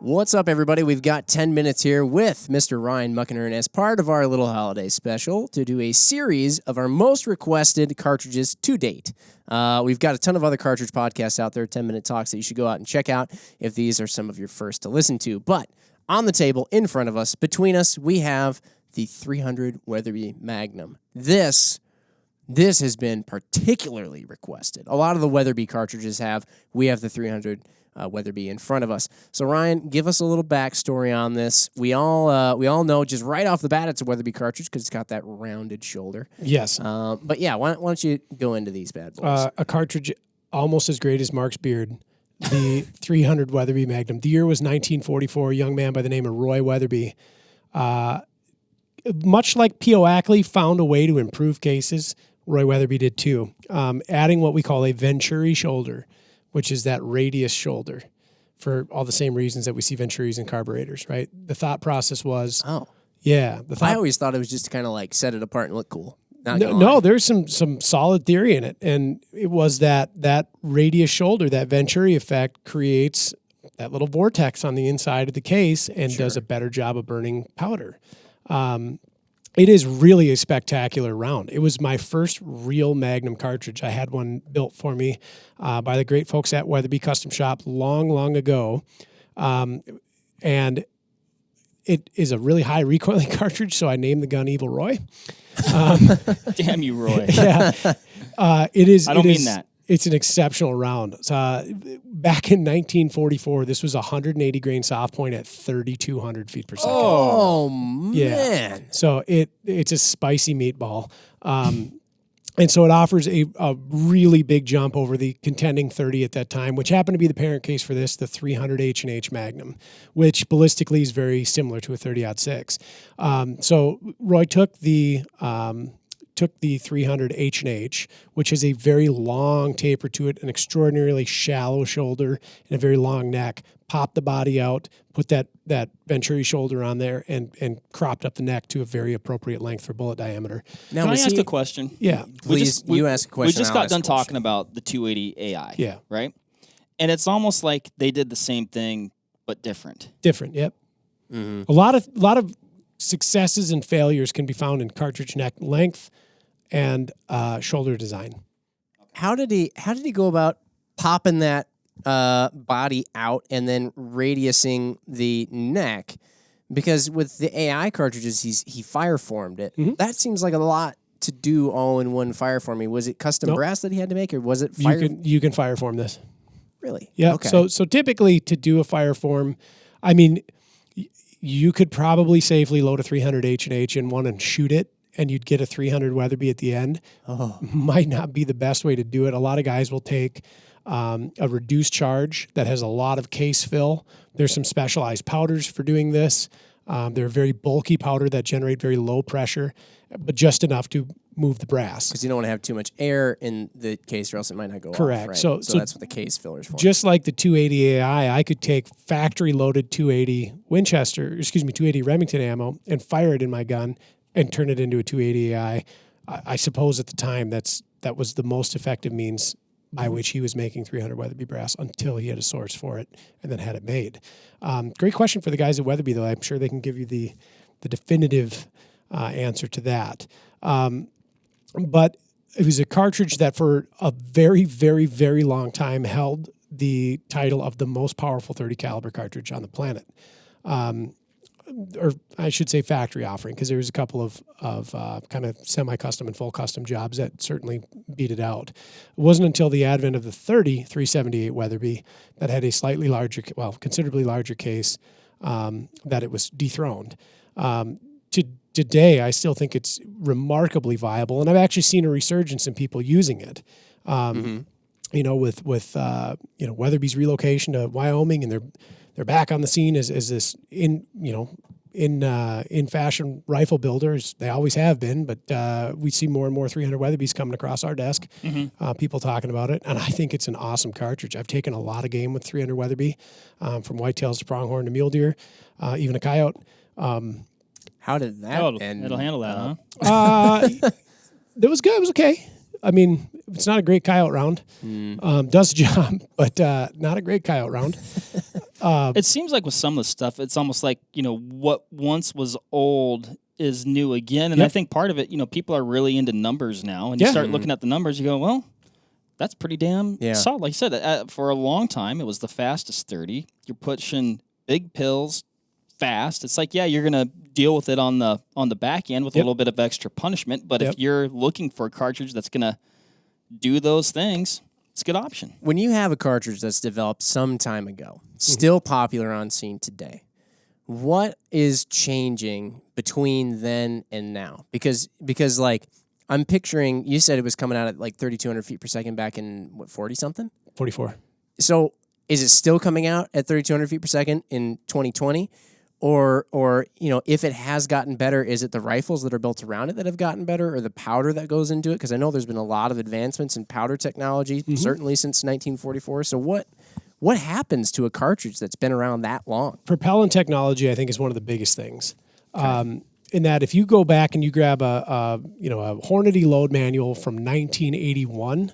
What's up, everybody? We've got 10 minutes here with Mr. Ryan Muckenhirn as part of our little holiday special to do a series of our most requested cartridges to date. We've got a ton of other cartridge podcasts out there, 10-minute talks that you should go out and check out if these are some of your first to listen to. But on the table, in front of us, between us, we have the 300 Weatherby Magnum. This has been particularly requested. A lot of the Weatherby cartridges have. We have the 300 Weatherby in front of us. So Ryan, give us a little backstory on this. We all know just right off the bat it's a Weatherby cartridge because it's got that rounded shoulder. Yes. But yeah, why don't you go into these bad boys? A cartridge almost as great as Mark's beard. The 300 Weatherby Magnum. The year was 1944. A young man by the name of Roy Weatherby, much like P.O. Ackley found a way to improve cases, Roy Weatherby did too, adding what we call a Venturi shoulder, which is that radius shoulder, for all the same reasons that we see Venturis in carburetors, right? The thought process was... Oh. Yeah. I always thought it was just to kind of like set it apart and look cool. No, there's some solid theory in it. And it was that radius shoulder, that Venturi effect, creates that little vortex on the inside of the case and does a better job of burning powder. It is really a spectacular round. It was my first real Magnum cartridge. I had one built for me by the great folks at Weatherby Custom Shop long ago. And it is a really high recoiling cartridge, so I named the gun Evil Roy. Damn you, Roy. Yeah. It is. I don't mean that. It's an exceptional round. Back in 1944, this was a 180 grain soft point at 3,200 feet per second. Oh man! Yeah. So it's a spicy meatball, and so it offers a really big jump over the contending 30 at that time, which happened to be the parent case for this, the 300 H&H Magnum, which ballistically is very similar to a 30-06. So Roy took the 300 H&H, which has a very long taper to it, an extraordinarily shallow shoulder, and a very long neck, popped the body out, put that Venturi shoulder on there, and cropped up the neck to a very appropriate length for bullet diameter. Now, can I ask a question? Yeah. Please, you ask a question. We just got done talking about the 280 AI. Yeah. Right? And it's almost like they did the same thing, but different. Different, yep. Mm-hmm. A lot of successes and failures can be found in cartridge neck length and shoulder design. How did he go about popping that body out and then radiusing the neck? Because with the AI cartridges, he fire formed it. Mm-hmm. That seems like a lot to do all in one fire forming. Was it custom brass that he had to make, or was it fire? You can fire form this. Really? Yeah. Okay. So typically to do a fire form, I mean, you could probably safely load a 300 H&H in one and shoot it, and you'd get a 300 Weatherby at the end. Might not be the best way to do it. A lot of guys will take a reduced charge that has a lot of case fill. There's some specialized powders for doing this. They're a very bulky powder that generate very low pressure, but just enough to move the brass. Because you don't want to have too much air in the case or else it might not go Correct. off. Right? So that's what the case filler's for. Just like the 280 AI, I could take factory-loaded 280 280 Remington ammo and fire it in my gun and turn it into a 280 AI. I suppose at the time that was the most effective means by which he was making 300 Weatherby brass until he had a source for it and then had it made. Great question for the guys at Weatherby, though. I'm sure they can give you the definitive answer to that. But it was a cartridge that for a very, very, very long time held the title of the most powerful 30 caliber cartridge on the planet. Or I should say factory offering, because there was a couple of kind of semi-custom and full custom jobs that certainly beat it out. It wasn't until the advent of the 378 Weatherby that had a slightly larger, considerably larger case, that it was dethroned. Today, I still think it's remarkably viable, and I've actually seen a resurgence in people using it. You know, with Weatherby's relocation to Wyoming, and they're back on the scene as this in fashion rifle builders. They always have been, but we see more and more 300 Weatherbys coming across our desk. People talking about it, and I think it's an awesome cartridge. I've taken a lot of game with 300 Weatherby, from whitetails to pronghorn to mule deer, even a coyote. How did that end? It'll handle that, huh? It was good. It was okay. I mean, it's not a great coyote round. Does the job, but not a great coyote round. It seems like with some of the stuff, it's almost like, what once was old is new again. And I think part of it, people are really into numbers now. And you start looking at the numbers, you go, well, that's pretty damn solid. Like you said, for a long time, it was the fastest 30. You're pushing big pills fast. It's like, you're going to deal with it on the back end with a little bit of extra punishment. But if you're looking for a cartridge that's going to do those things, it's a good option. When you have a cartridge that's developed some time ago, still popular on scene today, what is changing between then and now? Because like, I'm picturing, you said it was coming out at like 3,200 feet per second back in, 40-something? 44. So is it still coming out at 3,200 feet per second in 2020? Or if it has gotten better, is it the rifles that are built around it that have gotten better, or the powder that goes into it? Because I know there's been a lot of advancements in powder technology, certainly since 1944. So what happens to a cartridge that's been around that long? Propellant technology, I think, is one of the biggest things. In that, if you go back and you grab a Hornady load manual from 1981,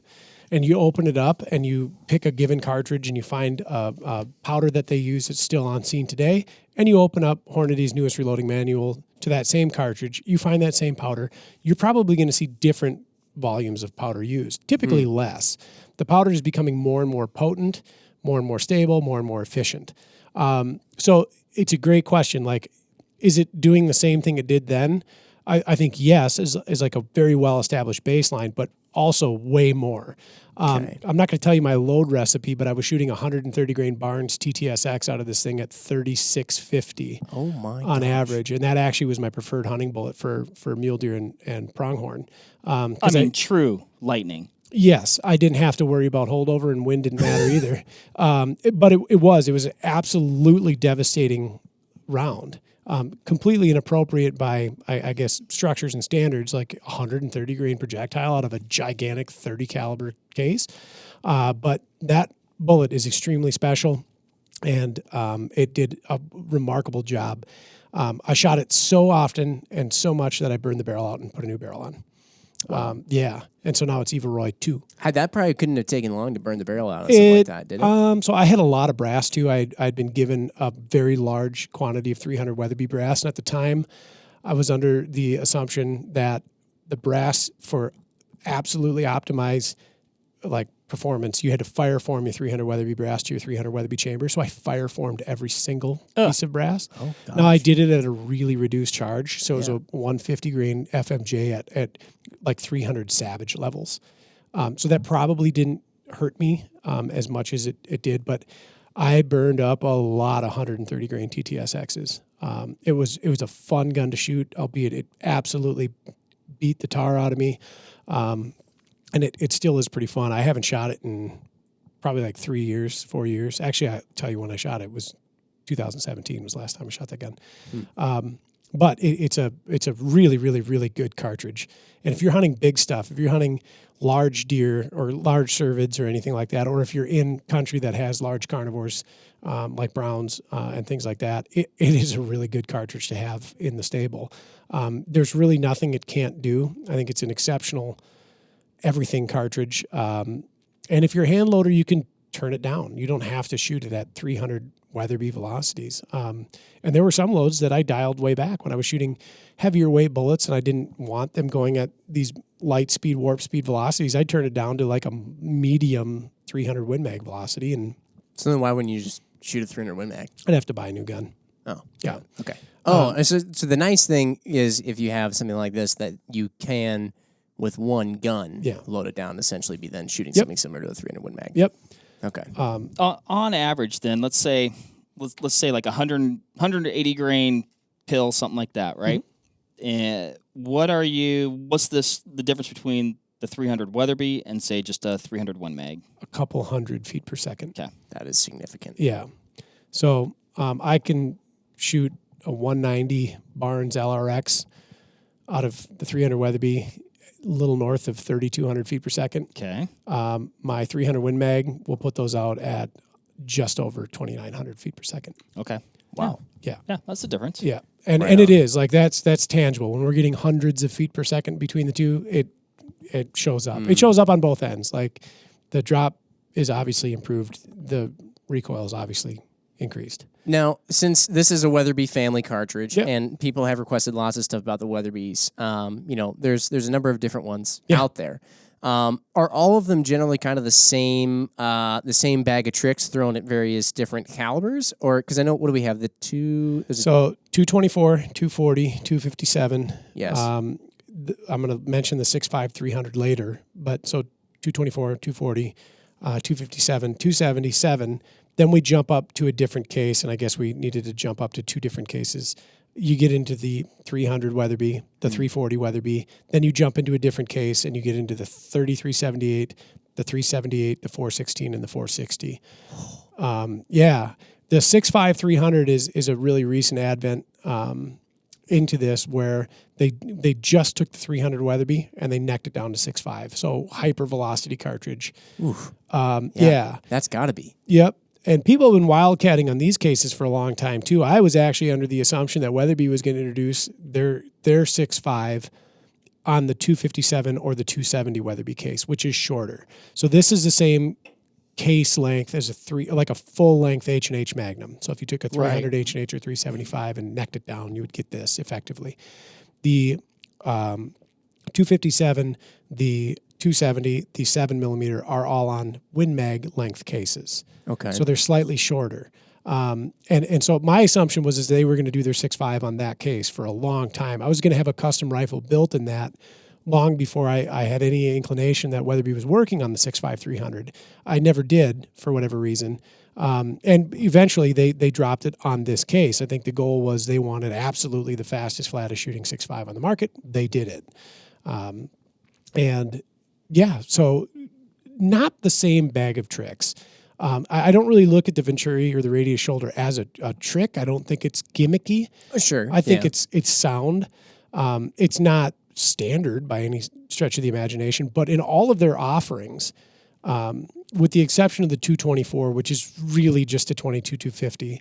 and you open it up and you pick a given cartridge and you find a powder that they use that's still on scene today, and you open up Hornady's newest reloading manual to that same cartridge, you find that same powder, you're probably going to see different volumes of powder used, typically less. The powder is becoming more and more potent, more and more stable, more and more efficient. So it's a great question. Like, is it doing the same thing it did then? I think yes, is like a very well-established baseline, but also way more. I'm not going to tell you my load recipe, but I was shooting 130 grain Barnes TTSX out of this thing at 3650 on average, and that actually was my preferred hunting bullet for mule deer and pronghorn. True lightning. Yes, I didn't have to worry about holdover, and wind didn't matter either. But it was an absolutely devastating round. Completely inappropriate by, I guess, structures and standards, like 130 grain projectile out of a gigantic 30 caliber case. But that bullet is extremely special, and it did a remarkable job. I shot it so often and so much that I burned the barrel out and put a new barrel on. Wow. And so now it's Everoy 2. That probably couldn't have taken long to burn the barrel out on something like that, did it? So I had a lot of brass too. I'd been given a very large quantity of 300 Weatherby brass, and at the time, I was under the assumption that the brass, for absolutely optimized like performance, you had to fire form your 300 Weatherby brass to your 300 Weatherby chamber. So I fire formed every single piece of brass. Oh, gosh. Now I did it at a really reduced charge. So it was a 150 grain FMJ at like 300 Savage levels. So that probably didn't hurt me as much as it did, but I burned up a lot of 130 grain TTSXs. It was a fun gun to shoot, albeit it absolutely beat the tar out of me. And it still is pretty fun. I haven't shot it in probably like 3 years, 4 years. Actually, I'll tell you when I shot it. It was 2017 was the last time I shot that gun. But it's a really, really, really good cartridge. And if you're hunting big stuff, if you're hunting large deer or large cervids or anything like that, or if you're in country that has large carnivores like browns and things like that, it is a really good cartridge to have in the stable. There's really nothing it can't do. I think it's an exceptional everything cartridge. And if you're a hand loader, you can turn it down. You don't have to shoot it at 300 Weatherby velocities. And there were some loads that I dialed way back when I was shooting heavier weight bullets and I didn't want them going at these light speed, warp speed velocities. I'd turn it down to like a medium 300 Win Mag velocity. And so then why wouldn't you just shoot a 300 Win Mag? I'd have to buy a new gun. Oh, yeah. Okay. And so the nice thing is if you have something like this that you can, with one gun, load it down, essentially be then shooting something similar to a 300 Win Mag. Yep. Okay. On average, then let's say like 180 grain pill, something like that, right? And what's the difference between the 300 Weatherby and say just a 300 Win Mag? A couple 100 feet per second. Okay. That is significant. Yeah. So I can shoot a 190 Barnes LRX out of the 300 Weatherby, a little north of 3,200 feet per second. Okay. My 300 Win Mag, we'll put those out at just over 2,900 feet per second. Okay. Wow. Yeah. Yeah, that's the difference. Yeah. And it is like that's tangible. When we're getting hundreds of feet per second between the two, it shows up. It shows up on both ends. Like the drop is obviously improved. The recoil is obviously increased. Now, since this is a Weatherby family cartridge, Yep. and people have requested lots of stuff about the Weatherbys, there's a number of different ones out there. Are all of them generally kind of the same bag of tricks thrown at various different calibers? Or, because I know, what do we have? The two... So 224, 240, 257. Yes. I'm going to mention the 6.5 300 later, but so 224, 240, 257, 277. Then we jump up to a different case, and I guess we needed to jump up to two different cases. You get into the 300 Weatherby, the 340 Weatherby. Then you jump into a different case, and you get into the 3378, the 378, the 416, and the 460. The 6.5 300 is a really recent advent into this, where they just took the 300 Weatherby and they necked it down to 6.5. So hyper velocity cartridge. Oof. That's got to be. Yep. And people have been wildcatting on these cases for a long time too. I was actually under the assumption that Weatherby was going to introduce their 6.5 on the 257 or the 270 Weatherby case, which is shorter. So this is the same case length as a full length H&H Magnum. So if you took a 300 H&H or 375 and necked it down, you would get this effectively. The 257, the 270, the 7mm are all on WinMag length cases. Okay. So they're slightly shorter. And so my assumption was they were going to do their 6.5 on that case for a long time. I was going to have a custom rifle built in that long before I had any inclination that Weatherby was working on the 6.5 300. I never did, for whatever reason. And eventually they dropped it on this case. I think the goal was they wanted absolutely the fastest, flattest shooting 6.5 on the market. They did it. So not the same bag of tricks. I don't really look at the Venturi or the radius shoulder as a trick. I don't think it's gimmicky. Sure. I think it's sound. It's not standard by any stretch of the imagination, but in all of their offerings, with the exception of the 224, which is really just a 22-250,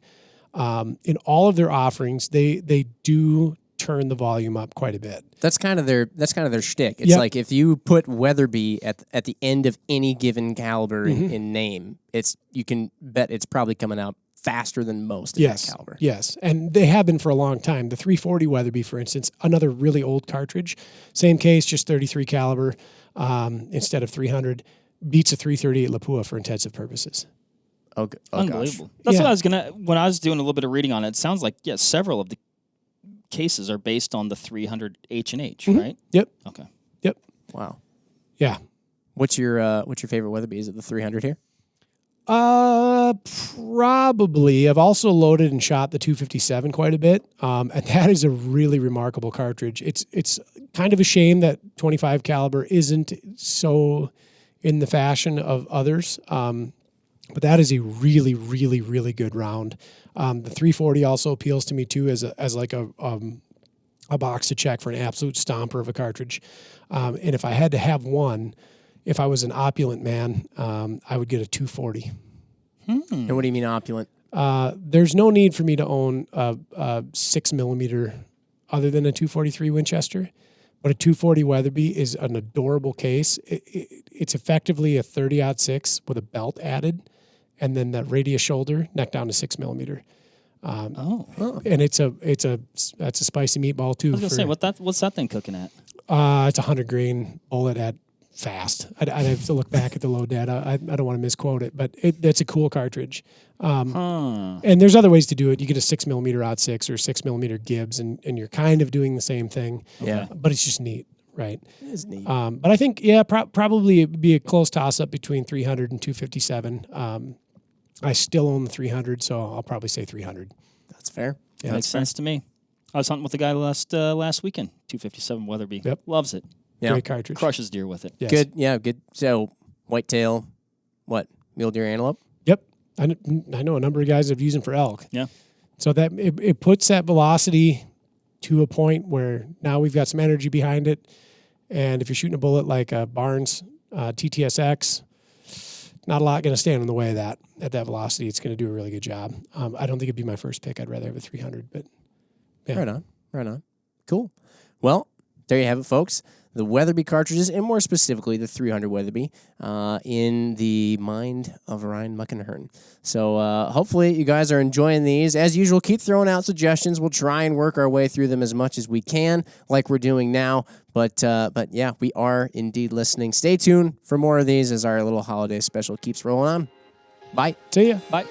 in all of their offerings, they do turn the volume up quite a bit. That's kind of their shtick. It's like if you put Weatherby at the end of any given caliber in name, you can bet it's probably coming out faster than most of that caliber. Yes, and they have been for a long time. The 340 Weatherby, for instance, another really old cartridge, same case, just 33 caliber instead of 300, beats a 338 Lapua for intensive purposes. Oh unbelievable. Gosh. That's what when I was doing a little bit of reading on it. It sounds like several of the cases are based on the 300 H&H, right? Yep. Okay. Yep. Wow. Yeah. What's your favorite Weatherby? Is it the 300 here? Probably. I've also loaded and shot the 257 quite a bit, and that is a really remarkable cartridge. It's kind of a shame that 25 caliber isn't so in the fashion of others, but that is a really, really, really good round. The 340 also appeals to me too as like a box to check for an absolute stomper of a cartridge. And if I had to have one, if I was an opulent man, I would get a 240. And what do you mean opulent? There's no need for me to own a 6mm other than a 243 Winchester, but a 240 Weatherby is an adorable case. It's effectively a 30-06 with a belt added, and then that radius shoulder neck down to 6mm. And it's a spicy meatball too. I was gonna say what's that thing cooking at? It's a 100 grain bullet at fast. I'd have to look back at the load data. I don't want to misquote it, but that's a cool cartridge. And there's other ways to do it. You get a 6mm 06 or 6mm Gibbs, and you're kind of doing the same thing. Yeah, but it's just neat, right? It is neat. But I think probably it'd be a close toss up between 300 and 257. I still own the 300, so I'll probably say 300. That's fair. Yeah, Makes sense to me. I was hunting with a guy last weekend, 257 Weatherby. Yep. Loves it. Yeah. Great cartridge. Crushes deer with it. Yes. Good. Yeah, good. So whitetail, mule deer, antelope? Yep. I know a number of guys that have used them for elk. Yeah. So that it puts that velocity to a point where now we've got some energy behind it. And if you're shooting a bullet like a Barnes TTSX, not a lot going to stand in the way of that. At that velocity, it's going to do a really good job. I don't think it'd be my first pick. I'd rather have a 300. But yeah. Right on. Cool. Well, there you have it, folks. the Weatherby cartridges, and more specifically the 300 Weatherby, in the mind of Ryan Muckenhirn. So hopefully you guys are enjoying these. As usual, keep throwing out suggestions. We'll try and work our way through them as much as we can, like we're doing now. But yeah, we are indeed listening. Stay tuned for more of these as our little holiday special keeps rolling on. Bye. See ya. Bye.